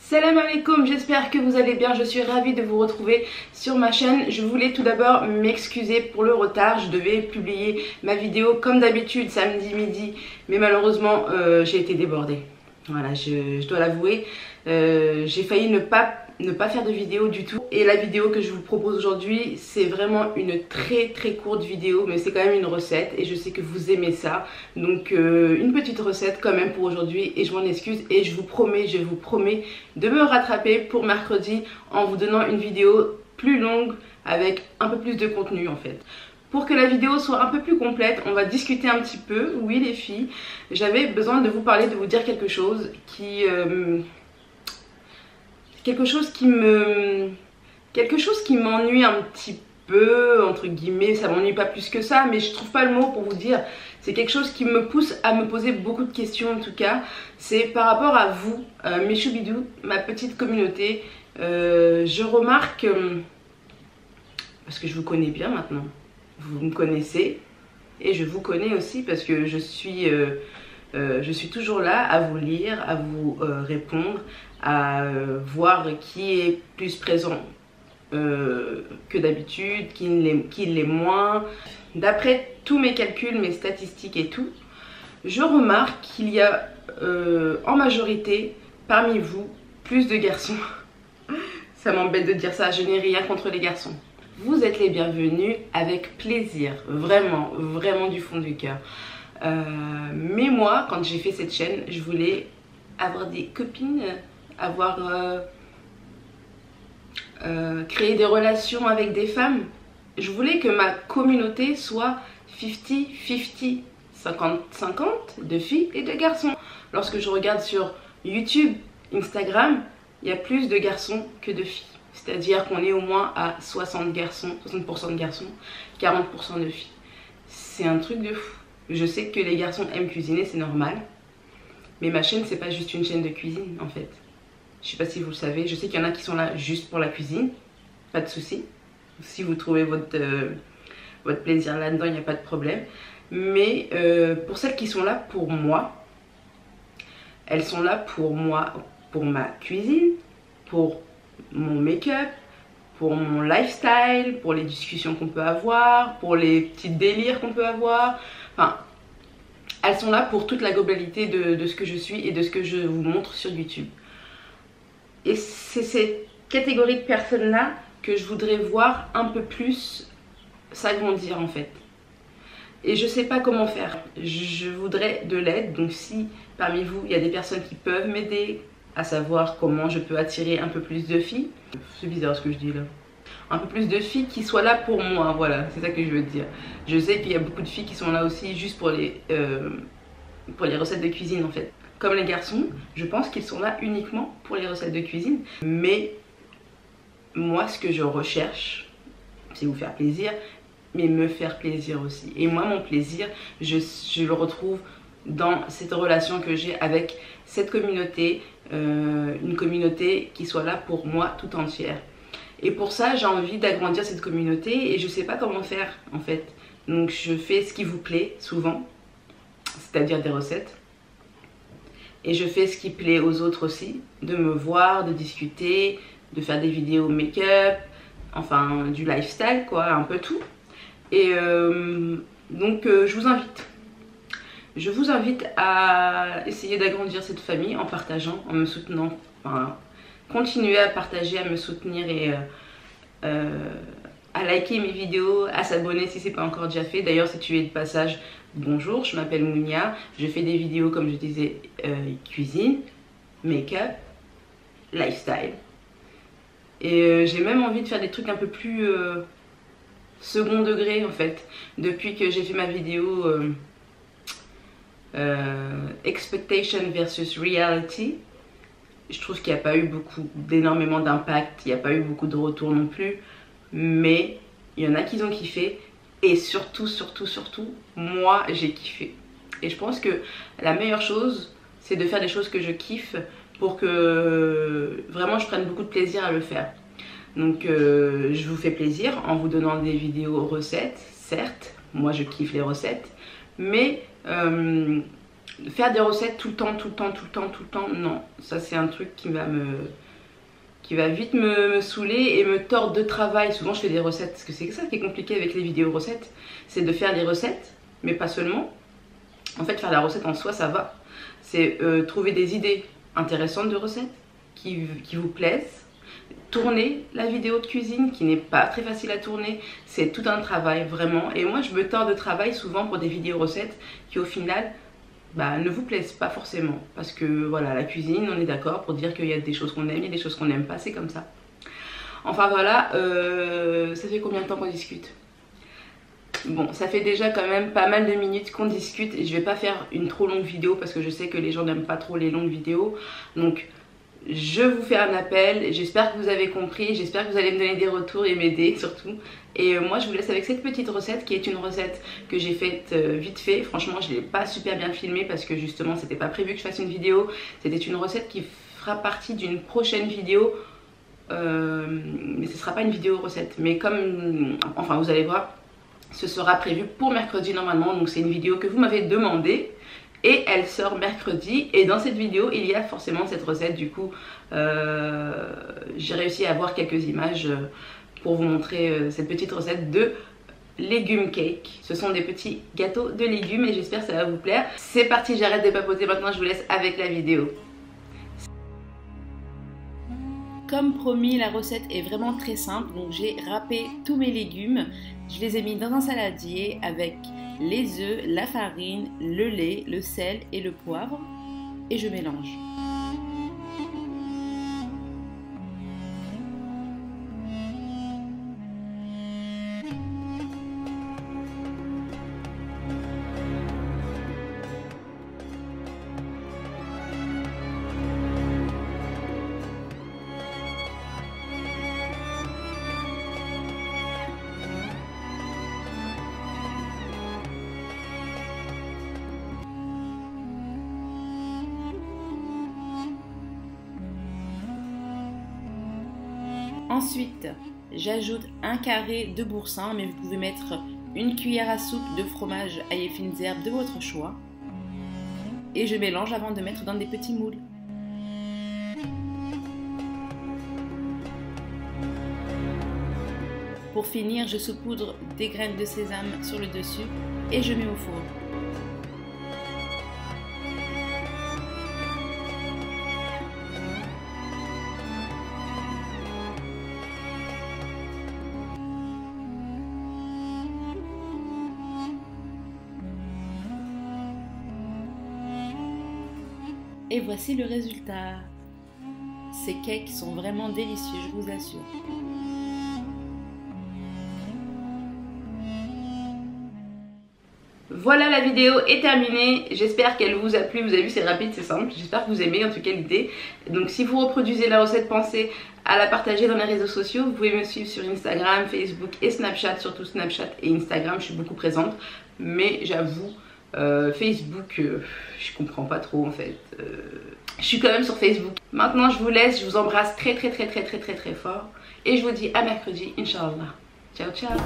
Salam alaikum, j'espère que vous allez bien, je suis ravie de vous retrouver sur ma chaîne. Je voulais tout d'abord m'excuser pour le retard, je devais publier ma vidéo comme d'habitude samedi midi, mais malheureusement j'ai été débordée. Voilà, je dois l'avouer, j'ai failli ne pas faire de vidéo du tout. Et la vidéo que je vous propose aujourd'hui, c'est vraiment une très courte vidéo, mais c'est quand même une recette et je sais que vous aimez ça. Donc une petite recette quand même pour aujourd'hui et je m'en excuse et je vous promets de me rattraper pour mercredi en vous donnant une vidéo plus longue avec un peu plus de contenu en fait. Pour que la vidéo soit un peu plus complète, on va discuter un petit peu. Oui les filles, j'avais besoin de vous parler, de vous dire quelque chose qui m'ennuie un petit peu, entre guillemets. Ça m'ennuie pas plus que ça, mais je trouve pas le mot pour vous dire. C'est quelque chose qui me pousse à me poser beaucoup de questions en tout cas. C'est par rapport à vous, mes choubidous, ma petite communauté. Je remarque, parce que je vous connais bien maintenant, vous me connaissez et je vous connais aussi parce que je suis toujours là à vous lire, à vous répondre, à voir qui est plus présent que d'habitude, qui l'est moins. D'après tous mes calculs, mes statistiques et tout, je remarque qu'il y a en majorité parmi vous plus de garçons. Ça m'embête de dire ça, je n'ai rien contre les garçons. Vous êtes les bienvenus avec plaisir, vraiment du fond du cœur. Mais moi, quand j'ai fait cette chaîne, je voulais avoir des copines, créer des relations avec des femmes. Je voulais que ma communauté soit 50-50, 50-50 de filles et de garçons. Lorsque je regarde sur YouTube, Instagram, il y a plus de garçons que de filles. C'est-à-dire qu'on est au moins à 60% de garçons, 40% de filles. C'est un truc de fou. Je sais que les garçons aiment cuisiner, c'est normal. Mais ma chaîne, c'est pas juste une chaîne de cuisine en fait. Je sais pas si vous le savez, je sais qu'il y en a qui sont là juste pour la cuisine. Pas de souci. Si vous trouvez votre plaisir là-dedans, il n'y a pas de problème. Mais pour celles qui sont là pour moi, elles sont là pour moi, pour ma cuisine, pour mon make-up, pour mon lifestyle, pour les discussions qu'on peut avoir, pour les petits délires qu'on peut avoir. Enfin, elles sont là pour toute la globalité de ce que je suis et de ce que je vous montre sur YouTube. Et c'est cette catégorie de personnes-là que je voudrais voir un peu plus s'agrandir en fait. Et je sais pas comment faire. Je voudrais de l'aide, donc si parmi vous il y a des personnes qui peuvent m'aider à savoir comment je peux attirer un peu plus de filles. C'est bizarre ce que je dis là. Un peu plus de filles qui soient là pour moi, voilà, c'est ça que je veux dire. Je sais qu'il y a beaucoup de filles qui sont là aussi juste pour les recettes de cuisine en fait. Comme les garçons, je pense qu'ils sont là uniquement pour les recettes de cuisine. Mais moi, ce que je recherche, c'est vous faire plaisir, mais me faire plaisir aussi. Et moi, mon plaisir, je le retrouve dans cette relation que j'ai avec cette communauté, une communauté qui soit là pour moi tout entière. Et pour ça, j'ai envie d'agrandir cette communauté et je sais pas comment faire en fait. Donc je fais ce qui vous plaît souvent, c'est-à-dire des recettes. Et je fais ce qui plaît aux autres aussi, de me voir, de discuter, de faire des vidéos make-up, enfin du lifestyle quoi, un peu tout. Et donc je vous invite. Je vous invite à essayer d'agrandir cette famille en partageant, en me soutenant. Enfin, continuez à partager, à me soutenir et à liker mes vidéos, à s'abonner si ce n'est pas encore déjà fait. D'ailleurs, si tu es de passage, bonjour, je m'appelle Mounia. Je fais des vidéos, comme je disais, cuisine, make-up, lifestyle. Et j'ai même envie de faire des trucs un peu plus second degré en fait. Depuis que j'ai fait ma vidéo Expectation versus Reality, je trouve qu'il n'y a pas eu d'énormément d'impact, il n'y a pas eu beaucoup de retours non plus, mais il y en a qui ont kiffé et surtout, moi j'ai kiffé. Et je pense que la meilleure chose, c'est de faire des choses que je kiffe pour que vraiment je prenne beaucoup de plaisir à le faire. Donc je vous fais plaisir en vous donnant des vidéos recettes, certes, moi je kiffe les recettes, mais faire des recettes tout le temps, non. Ça c'est un truc qui va vite me saouler et me tordre de travail. Souvent je fais des recettes, parce que c'est ça qui est compliqué avec les vidéos recettes, c'est de faire des recettes, mais pas seulement. En fait, faire la recette en soi, ça va. C'est trouver des idées intéressantes de recettes qui vous plaisent. Tourner la vidéo de cuisine qui n'est pas très facile à tourner, c'est tout un travail vraiment. Et moi je me tords de travail souvent pour des vidéos recettes qui au final ne vous plaisent pas forcément. Parce que voilà, la cuisine, on est d'accord pour dire qu'il y a des choses qu'on aime, il y a des choses qu'on n'aime pas, c'est comme ça. Enfin voilà, ça fait combien de temps qu'on discute? Bon, ça fait déjà quand même pas mal de minutes qu'on discute et je vais pas faire une trop longue vidéo parce que je sais que les gens n'aiment pas trop les longues vidéos. Donc je vous fais un appel, j'espère que vous avez compris, j'espère que vous allez me donner des retours et m'aider surtout. Et moi je vous laisse avec cette petite recette qui est une recette que j'ai faite vite fait. Franchement je ne l'ai pas super bien filmée parce que justement c'était pas prévu que je fasse une vidéo. C'était une recette qui fera partie d'une prochaine vidéo. Mais ce sera pas une vidéo recette. Mais comme, enfin vous allez voir, ce sera prévu pour mercredi normalement. Donc c'est une vidéo que vous m'avez demandé. Et elle sort mercredi et dans cette vidéo il y a forcément cette recette. Du coup j'ai réussi à avoir quelques images pour vous montrer cette petite recette de légumes cake. Ce sont des petits gâteaux de légumes et j'espère que ça va vous plaire. C'est parti, j'arrête de papoter maintenant, je vous laisse avec la vidéo. Comme promis, la recette est vraiment très simple. Donc j'ai râpé tous mes légumes, je les ai mis dans un saladier avec les œufs, la farine, le lait, le sel et le poivre et je mélange. Ensuite, j'ajoute un carré de boursin, mais vous pouvez mettre une cuillère à soupe de fromage ail et fines herbes de votre choix. Et je mélange avant de mettre dans des petits moules. Pour finir, je saupoudre des graines de sésame sur le dessus et je mets au four. Et voici le résultat. Ces cakes sont vraiment délicieux, je vous assure. Voilà, la vidéo est terminée, j'espère qu'elle vous a plu. Vous avez vu, c'est rapide, c'est simple, j'espère que vous aimez en tout cas l'idée. Donc si vous reproduisez la recette, pensez à la partager dans mes réseaux sociaux. Vous pouvez me suivre sur Instagram, Facebook et Snapchat, surtout Snapchat et Instagram, je suis beaucoup présente. Mais j'avoue, Facebook, je comprends pas trop en fait. Je suis quand même sur Facebook. Maintenant je vous laisse, je vous embrasse très fort. Et je vous dis à mercredi, Inch'Allah. Ciao ciao.